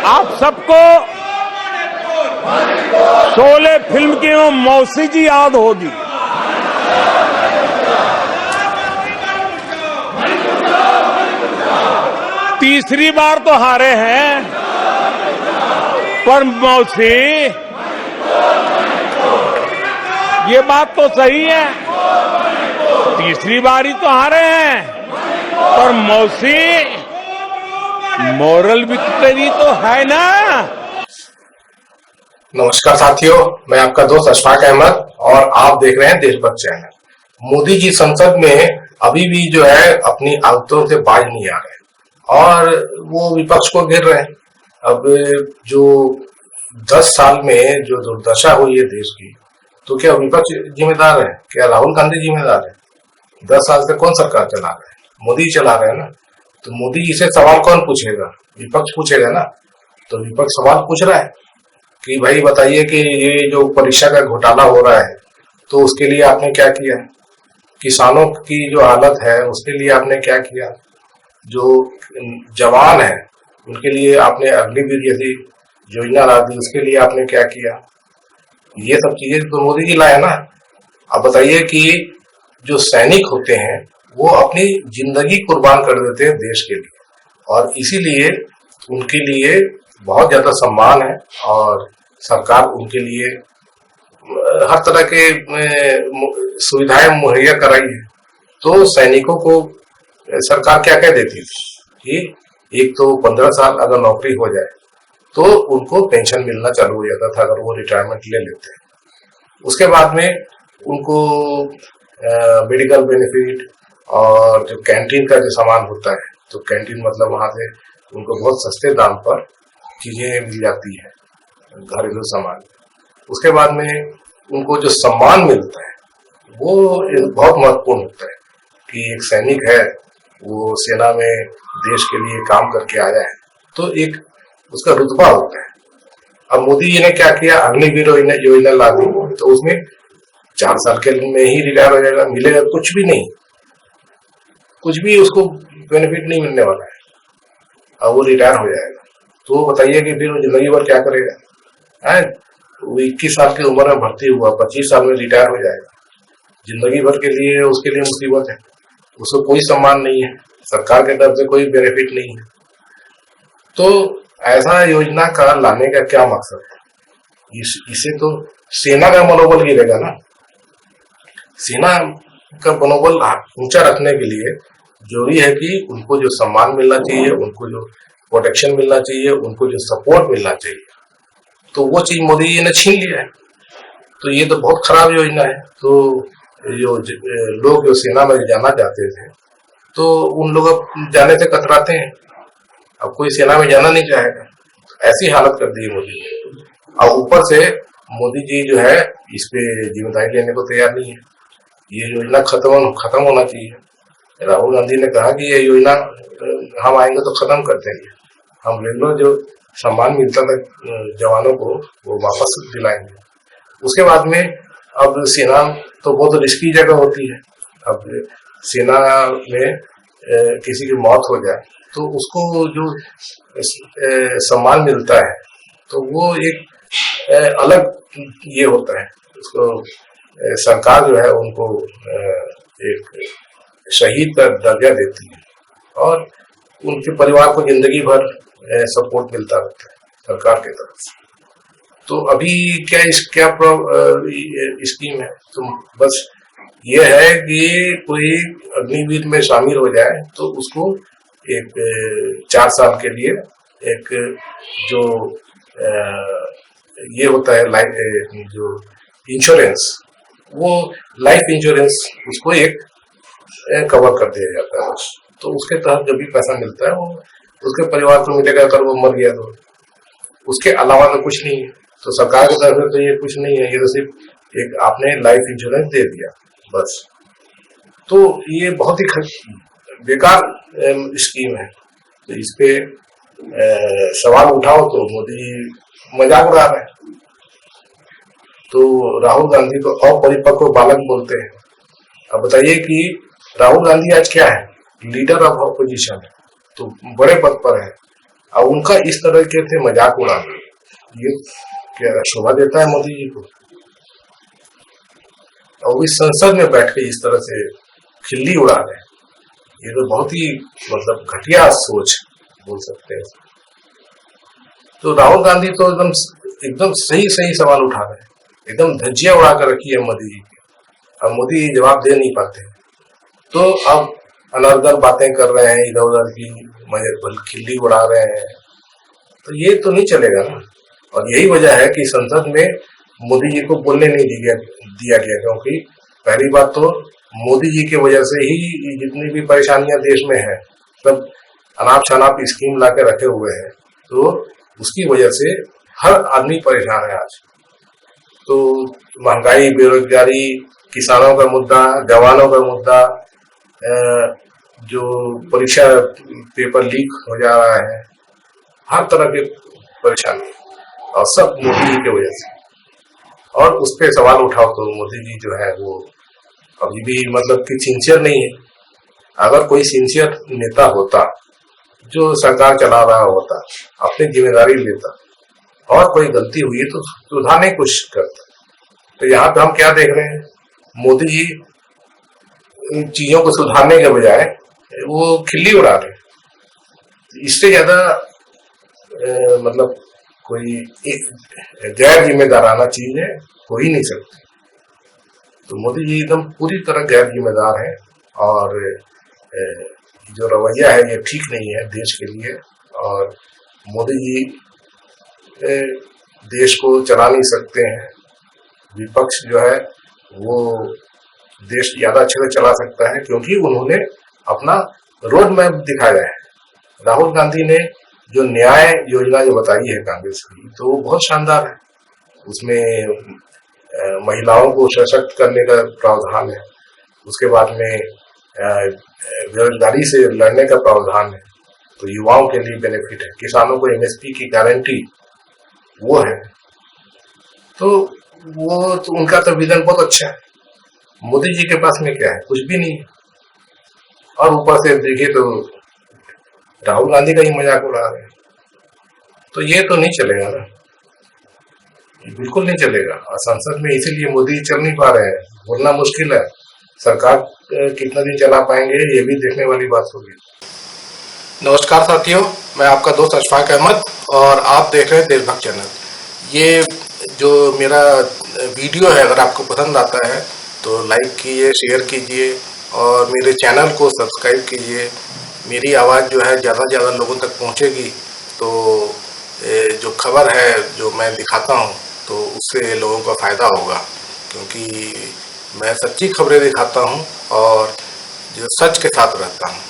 आप सबको शोले फिल्म की वो मौसी जी याद होगी। तीसरी बार तो हारे हैं, पर मौसी ये बात तो सही है, तीसरी बारी तो हारे हैं, पर मौसी मोरल विक्ट्री तो है ना। नमस्कार साथियों, मैं आपका दोस्त अशफाक अहमद और आप देख रहे हैं देशभक्त चैनल। मोदी जी संसद में अभी भी जो है अपनी आदतों से बाज नहीं आ रहे और वो विपक्ष को घेर रहे हैं। अब जो 10 साल में जो दुर्दशा हुई है देश की, तो क्या विपक्ष जिम्मेदार है? क्या राहुल गांधी जिम्मेदार है? 10 साल से कौन सरकार चला रहा है? मोदी चला रहे हैं ना। तो मोदी जी से सवाल कौन पूछेगा? विपक्ष पूछेगा ना। तो विपक्ष सवाल पूछ रहा है कि भाई बताइए कि ये जो परीक्षा का घोटाला हो रहा है, तो उसके लिए आपने क्या किया? किसानों की जो हालत है उसके लिए आपने क्या किया? जो जवान है उनके लिए आपने अग्निवीर जैसी योजना ला दी, उसके लिए आपने क्या किया? ये सब चीजें तो मोदी जी लाए ना। अब बताइए कि जो सैनिक होते हैं वो अपनी जिंदगी कुर्बान कर देते हैं देश के लिए, और इसीलिए उनके लिए बहुत ज्यादा सम्मान है और सरकार उनके लिए हर तरह के सुविधाएं मुहैया कराई है। तो सैनिकों को सरकार क्या कह देती थी कि एक तो 15 साल अगर नौकरी हो जाए तो उनको पेंशन मिलना चालू हो जाता था अगर वो रिटायरमेंट ले लेते हैं। उसके बाद में उनको मेडिकल बेनिफिट और जो कैंटीन का जो सामान होता है, तो कैंटीन मतलब वहां से उनको बहुत सस्ते दाम पर चीजें मिल जाती है, घरेलू सामान। उसके बाद में उनको जो सम्मान मिलता है वो बहुत महत्वपूर्ण होता है कि एक सैनिक है वो सेना में देश के लिए काम करके आया है, तो एक उसका रुतबा होता है। अब मोदी जी ने क्या किया? अग्निवीर योजना ला दी, तो उसमें 4 साल के में ही रिटायर हो जाएगा, मिलेगा कुछ भी नहीं, कुछ भी उसको बेनिफिट नहीं मिलने वाला है, अब वो रिटायर हो जाएगा। तो बताइए कि फिर वो जिंदगी भर क्या करेगा? है वो 21 साल की उम्र में भर्ती हुआ, 25 साल में रिटायर हो जाएगा, जिंदगी भर के लिए उसके लिए मुसीबत है। उसको कोई सम्मान नहीं है, सरकार के तरफ से कोई बेनिफिट नहीं है। तो ऐसा योजना का लाने का क्या मकसद है? इसे तो सेना का मनोबल गिरेगा ना। सेना का मनोबल ऊंचा रखने के लिए जरूरी है कि उनको जो सम्मान मिलना चाहिए, उनको जो प्रोटेक्शन मिलना चाहिए, उनको जो सपोर्ट मिलना चाहिए, तो वो चीज मोदी जी ने छीन लिया है। तो ये तो बहुत खराब योजना है। तो जो लोग जो सेना में जाना चाहते थे, तो उन लोग अब जाने से कतराते हैं, अब कोई सेना में जाना नहीं चाहेगा। ऐसी हालत कर दी है मोदी ने। और ऊपर से मोदी जी जो है इस पे जिम्मेदारी लेने को तैयार नहीं है। ये योजना खत्म होना चाहिए। राहुल गांधी ने कहा कि ये योजना हम आएंगे तो खत्म कर देंगे, हम रेगुलर जो सम्मान मिलता था जवानों को वो वापस दिलाएंगे। उसके बाद में अब सेना तो बहुत रिस्की जगह होती है। अब सेना में किसी की मौत हो जाए तो उसको जो सम्मान मिलता है तो वो एक अलग ये होता है। उसको सरकार जो है उनको एक शहीद का दर्जा देती है और उनके परिवार को जिंदगी भर सपोर्ट मिलता रहता है सरकार की तरफ से। तो अभी क्या स्कीम है? तो बस ये है कि कोई अग्निवीर में शामिल हो जाए तो उसको एक 4 साल के लिए एक जो ये होता है लाइफ जो इंश्योरेंस, वो लाइफ इंश्योरेंस उसको एक कवर कर दिया जाता है। तो उसके तहत जो भी पैसा मिलता है वो उसके परिवार को मिलेगा अगर वो मर गया तो। उसके अलावा तो कुछ नहीं है। तो सरकार की तरफ से तो ये कुछ नहीं है, ये तो सिर्फ एक आपने लाइफ इंश्योरेंस दे दिया बस। तो ये बहुत ही बेकार स्कीम है। तो इस पे सवाल उठाओ तो मोदी मजाक उड़ा रहे हैं। तो राहुल गांधी को अपरिपक्व बालक बोलते हैं। अब बताइए कि राहुल गांधी आज क्या है? लीडर ऑफ अपोजिशन है, तो बड़े पद पर है, और उनका इस तरह के थे मजाक उड़ाना, ये क्या शोभा देता है मोदी जी को? और इस संसद में बैठ के इस तरह से खिल्ली उड़ा रहे हैं, ये तो बहुत ही मतलब घटिया सोच बोल सकते हैं। तो राहुल गांधी तो एकदम एकदम सही सवाल उठा रहे हैं, एकदम धज्जियां उड़ा कर रखी है मोदी जी की, अब मोदी जी जवाब दे नहीं पाते हैं, तो अब अनर्गल बातें कर रहे हैं, इधर उधर की खिल्ली उड़ा रहे हैं, तो ये तो नहीं चलेगा ना। और यही वजह है कि संसद में मोदी जी को बोलने नहीं दिया गया, क्योंकि पहली बात तो मोदी जी की वजह से ही जितनी भी परेशानियां देश में है सब अनाप शनाप स्कीम ला के रखे हुए हैं, तो उसकी वजह से हर आदमी परेशान है आज। तो महंगाई, बेरोजगारी, किसानों का मुद्दा, जवानों का मुद्दा, जो परीक्षा पेपर लीक हो जा रहा है, हर तरह की परेशानी, और सब मोदी जी की वजह से। और उस पर सवाल उठाओ तो मोदी जी जो है वो अभी भी मतलब कि सिंसियर नहीं है। अगर कोई सिंसियर नेता होता जो सरकार चला रहा होता, अपनी जिम्मेदारी लेता, और कोई गलती हुई है तो सुधारने की कोशिश करता। तो यहाँ पे हम क्या देख रहे हैं, मोदी जी इन चीजों को सुधारने के बजाय वो खिल्ली उड़ा रहे हैं। इससे ज्यादा मतलब कोई गैर जिम्मेदाराना चीज है, हो ही नहीं सकती। तो मोदी जी एकदम पूरी तरह गैर जिम्मेदार है, और जो रवैया है ये ठीक नहीं है देश के लिए। और मोदी जी देश को चला नहीं सकते हैं, विपक्ष जो है वो देश ज्यादा अच्छे से चला सकता है, क्योंकि उन्होंने अपना रोड मैप दिखाया है। राहुल गांधी ने जो न्याय योजना जो बताई है कांग्रेस की, तो वो बहुत शानदार है। उसमें महिलाओं को सशक्त करने का प्रावधान है, उसके बाद में बेरोजगारी से लड़ने का प्रावधान है, तो युवाओं के लिए बेनिफिट है, किसानों को एमएसपी की गारंटी वो है। तो वो तो उनका तो विजन बहुत अच्छा है। मोदी जी के पास में क्या है? कुछ भी नहीं है। और ऊपर से देखिए तो राहुल गांधी का ही मजाक उड़ा रहे हैं, तो ये तो नहीं चलेगा ना, बिल्कुल नहीं चलेगा। और संसद में इसीलिए मोदी चल नहीं पा रहे हैं, बोलना मुश्किल है। सरकार कितना दिन चला पाएंगे ये भी देखने वाली बात होगी। नमस्कार साथियों, मैं आपका दोस्त अशफाक अहमद और आप देख रहे हैं देशभक्त चैनल। ये जो मेरा वीडियो है अगर आपको पसंद आता है तो लाइक कीजिए, शेयर कीजिए और मेरे चैनल को सब्सक्राइब कीजिए। मेरी आवाज़ जो है ज़्यादा से ज़्यादा लोगों तक पहुंचेगी, तो जो खबर है जो मैं दिखाता हूं तो उससे लोगों को फ़ायदा होगा, क्योंकि मैं सच्ची खबरें दिखाता हूं और जो सच के साथ रहता हूं।